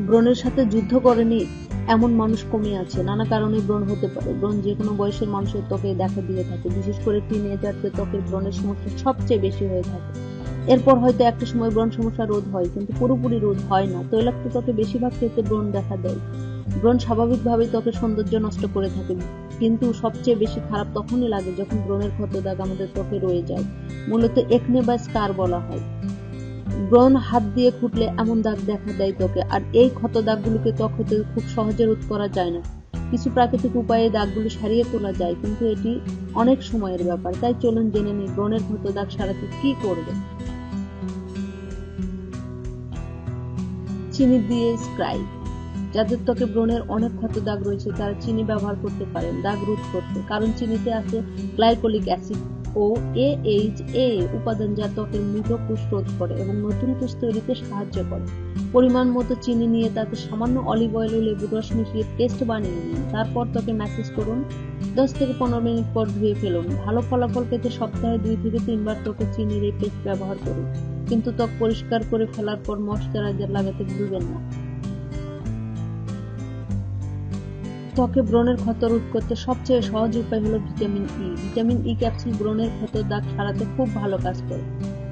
ব্রণের সাথে যুদ্ধ করেনি এমন মানুষ কমে আছে। নানা কারণে ব্রণ হতে পারে। ব্রণ যে কোনো বয়সের মানুষের ত্বকে দেখা দিয়ে থাকে, বিশেষ করে টিনেজারদের ত্বকের ব্রণের সমস্যা সবচেয়ে বেশি হয়ে থাকে। এরপর হয়তো একটা সময় ব্রণ সমস্যা রোধ হয়, কিন্তু পুরোপুরি রোধ হয় না। তৈলাক্ত ত্বকে বেশিরভাগ ক্ষেত্রে ব্রণ দেখা দেয়। ব্রণ স্বাভাবিকভাবেই ত্বকের সৌন্দর্য নষ্ট করে থাকে, কিন্তু সবচেয়ে বেশি খারাপ তখনই লাগে যখন ব্রণের ক্ষত দাগ আমাদের ত্বকে রয়ে যায়। মূলত একনে বা স্কার বলা হয়। ব্রণ হাত দিয়ে খুঁটলে এমন দাগ দেখা দেয় ত্বকে, আর এই ক্ষত দাগগুলোকে ত্বক হতে খুব সহজে রোধ করা যায় না। কিছু প্রাকৃতিক উপায়ে দাগগুলো সারিয়ে তোলা যায়, কিন্তু এটি অনেক সময়ের ব্যাপার। তাই চলুন জেনে নিই ব্রণের ক্ষত দাগ সারাতে কি করবে। চিনি দিয়ে স্ক্রাইব। যাদের ত্বকে ব্রণের অনেক ক্ষত দাগ রয়েছে তারা চিনি ব্যবহার করতে পারেন দাগ রোধ করতে, কারণ চিনিতে আছে গ্লাইকোলিক অ্যাসিড ও AHA উপাদান, যা ত্বকের মৃত কোষ রোধ করে এবং নতুন কোষ তৈরিতে সাহায্য করে। পরিমাণ মতো চিনি নিয়ে তাতে সামান্য অলিভ অয়েল ও লেবুর রস মিশিয়ে পেস্ট বানিয়ে নিন। তারপর ত্বকে ম্যাসেজ করুন। 10 থেকে 15 মিনিট পর ধুয়ে ফেলুন। ভালো ফলাফল পেতে সপ্তাহে 2 থেকে 3 বার ত্বকে চিনির এই পেস্ট ব্যবহার করুন, কিন্তু ত্বক পরিষ্কার করে ফেলার পর ময়শ্চারাইজার লাগাতে ভুলবেন না। ত্বকে ব্রণের ক্ষত রোধ করতে সবচেয়ে সহজ উপায় হলো vitamin E. Vitamin E capsule ব্রণের ক্ষত দাগ সারাতে খুব ভালো কাজ করে।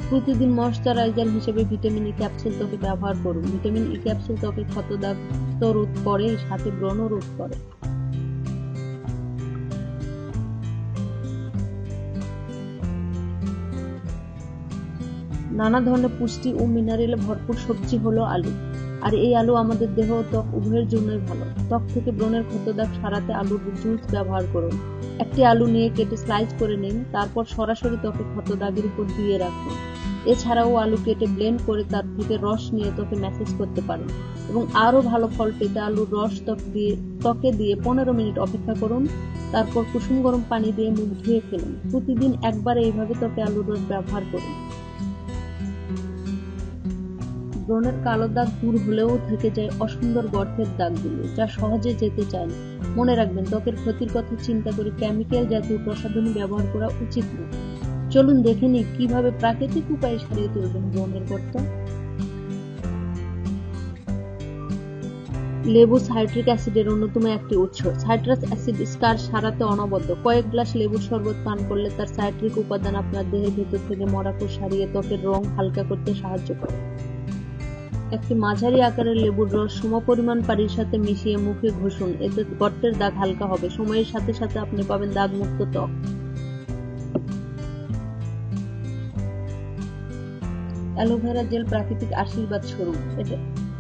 প্রতিদিন ময়শ্চারাইজার হিসেবে ভিটামিন ই ক্যাপসুল ত্বকে ব্যবহার করুন। ভিটামিন ই ক্যাপসুল ত্বকের ক্ষত দাগ তো রোধ করে, সাথে ব্রণও রোধ করে। নানা ধরনের পুষ্টি ও মিনারেলে ভরপুর সবজি হলো আলু, আর এই আলু আমাদের দেহ ও ত্বক উভয়ের জন্যই ভালো। ত্বক থেকে ব্রণের ক্ষত দাগ সারাতে আলুর জুস ব্যবহার করুন। একটি আলু নিয়ে কেটে স্লাইস করে নিন, তারপর সরাসরি ত্বকে ক্ষত দাগের উপর দিয়ে রাখুন। এছাড়াও আলু কেটে ব্লেন্ড করে তার থেকে রস নিয়ে ত্বকে ম্যাসেজ করতে পারেন, এবং আরও ভালো ফল পেতে আলুর রস ত্বকে দিয়ে 15 মিনিট অপেক্ষা করুন। তারপর কুসুম গরম পানি দিয়ে মুখ ধুয়ে ফেলুন। প্রতিদিন একবার এইভাবে ত্বকে আলুর রস ব্যবহার করুন। ব্রণের কালো দাগ দূর হলেও থেকে যায় অসুন্দর গর্তের দাগগুলো, যা সহজে যেতে চায় না। মনে রাখবেন, ত্বকের ক্ষতির কথা চিন্তা করে কেমিক্যাল জাতীয় প্রসাধনী ব্যবহার করা উচিত না। চলুন দেখে নিই কিভাবে প্রাকৃতিক উপায়ে সারিয়ে তুলবেন ব্রণের গর্ত। লেবু সাইট্রিক অ্যাসিডের অন্যতম একটি উৎস। সাইট্রাস অ্যাসিড স্কার সারাতে অনবদ্য। কয়েক গ্লাস লেবুর শরবত পান করলে তার সাইট্রিক উপাদান আপনার দেহের ভেতর থেকে মরা কোষ সারিয়ে ত্বকের রং হালকা করতে সাহায্য করে। একটি মাঝারি আকারের লেবুর রস সমপরিমাণ পানির সাথে মিশিয়ে মুখে ঘষুন। এতে গর্তের দাগ হালকা হবে। সময়ের সাথে সাথে আপনি পাবেন দাগমুক্ত ত্বক। অ্যালোভেরা জেল প্রাকৃতিক আশীর্বাদ স্বরূপ।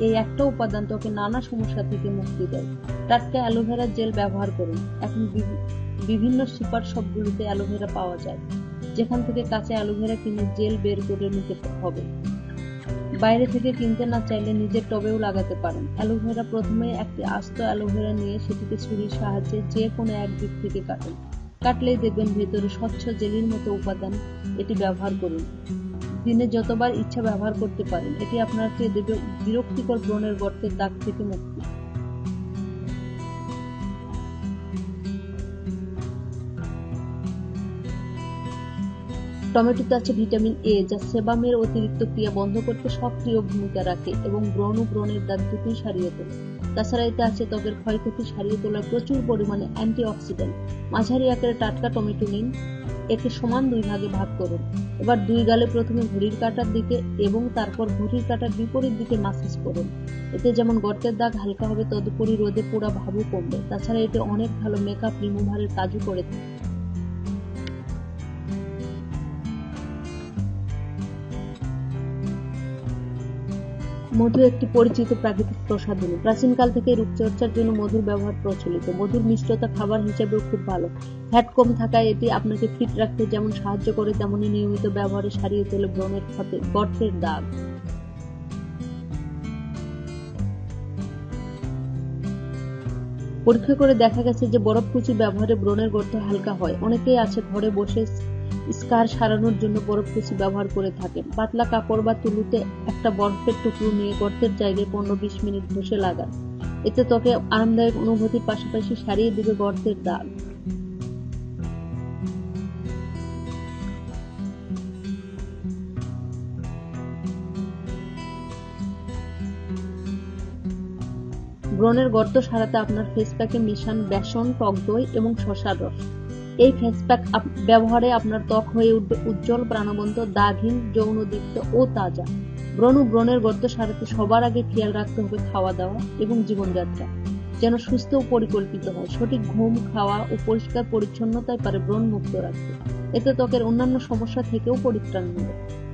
এই একটা উপাদান ত্বকে নানা সমস্যা থেকে মুক্তি দেয়। টাটকা অ্যালোভেরা জেল ব্যবহার করুন। এখন বিভিন্ন সুপার শপগুলোতে অ্যালোভেরা পাওয়া যায়, যেখান থেকে কাঁচা অ্যালোভেরা কিনে জেল বের করে নিতে হবে। বাইরে থেকে কিনতে না চাইলে নিজের টবেও লাগাতে পারেন। অ্যালোভেরা প্রথমে একটি আস্ত অ্যালোভেরা নিয়ে সেটিকে ছুরির সাহায্যে যে কোনো এক দিক থেকে কাটুন। কাটলেই দেখবেন ভেতরে স্বচ্ছ জেলির মতো উপাদান। এটি ব্যবহার করুন। দিনে যতবার ইচ্ছা ব্যবহার করতে পারেন। এটি আপনাকে দেবে বিরক্তিকর ব্রণের গর্তের দাগ থেকে মুক্তি। টমেটোতে আছে ভিটামিন এ, যা সেবামের অতিরিক্ত ক্রিয়া বন্ধ করতে সক্রিয় ভূমিকা রাখে এবং ব্রণ ও ব্রণের দাগ দুটোই সারিয়ে তোলে। তাছাড়া এতে আছে ত্বকের ক্ষয়ক্ষতি সারিয়ে তোলার প্রচুর পরিমাণে অ্যান্টিঅক্সিডেন্ট। মাঝারি আকারে টাটকা টমেটো নিন, একে সমান 2 ভাগে ভাগ করুন। এবার 2 গালে প্রথমে ঘড়ির কাঁটার দিকে এবং তারপর ঘড়ির কাঁটার বিপরীত দিকে ম্যাসাজ করুন। এতে যেমন গর্তের দাগ হালকা হবে, তদুপরি রোদে পোড়া ভাবও কমবে। তাছাড়া এতে অনেক ভালো মেকআপ রিমুভারের কাজও করে থাকে। মধু একটি পরিচিত প্রাকৃতিক প্রসাধনী। প্রাচীনকাল থেকে রূপচর্চার জন্য মধুর ব্যবহার প্রচলিত। মধুর মিষ্টতা খাবার হিসেবেও খুব ভালো। ফ্যাট কম থাকায় এটি আপনাকে ফিট রাখতে যেমন সাহায্য করে, তেমনি নিয়মিত ব্যবহারে সারিয়ে তোলে ব্রণের গর্তের দাগ। পরীক্ষা করে দেখা গেছে যে বরফকুচি ব্যবহারে ব্রণের গর্ত হালকা হয়। অনেকেই আছে ঘরে বসে স্কার সারানোর জন্য বরফকুচি ব্যবহার করে থাকেন। পাতলা কাপড় বা তুলোতে একটা বরফের টুকরো নিয়ে গর্তের জায়গায় 15-20 মিনিট ঘষে লাগান। এতে ত্বকে আরামদায়ক অনুভূতির পাশাপাশি সারিয়ে দিবে গর্তের দাগ। ব্রণের গর্ত সারাতে আপনার ফেস প্যাকে মিশান বেসন, টক দই এবং শসার রস। এই ফেস প্যাক ব্যবহারে আপনার ত্বক হয়ে উঠবে উজ্জ্বল, প্রাণবন্ত, দাগহীন, যৌনদীপ্ত ও তাজা। ব্রণের গর্ত সারাতে সবার আগে খেয়াল রাখতে হবে খাওয়া দাওয়া এবং জীবনযাত্রা যেন সুস্থ ও পরিকল্পিত হয়। সঠিক ঘুম, খাওয়া ও পরিষ্কার পরিচ্ছন্নতাই পারে ব্রণ মুক্ত রাখতে। এতে ত্বকের অন্যান্য সমস্যা থেকেও পরিত্রাণ মিলে।